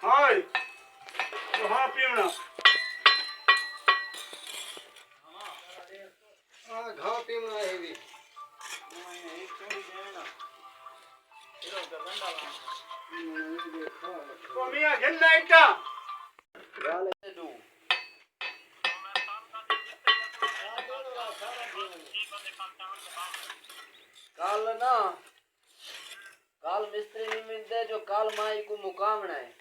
हाय हाँ पीवना हाँ घाव पीवना है भी तो मियां घेन्ना इट्टा काल ना काल मिस्त्री नहीं मिलते जो काल माई को मुकामना है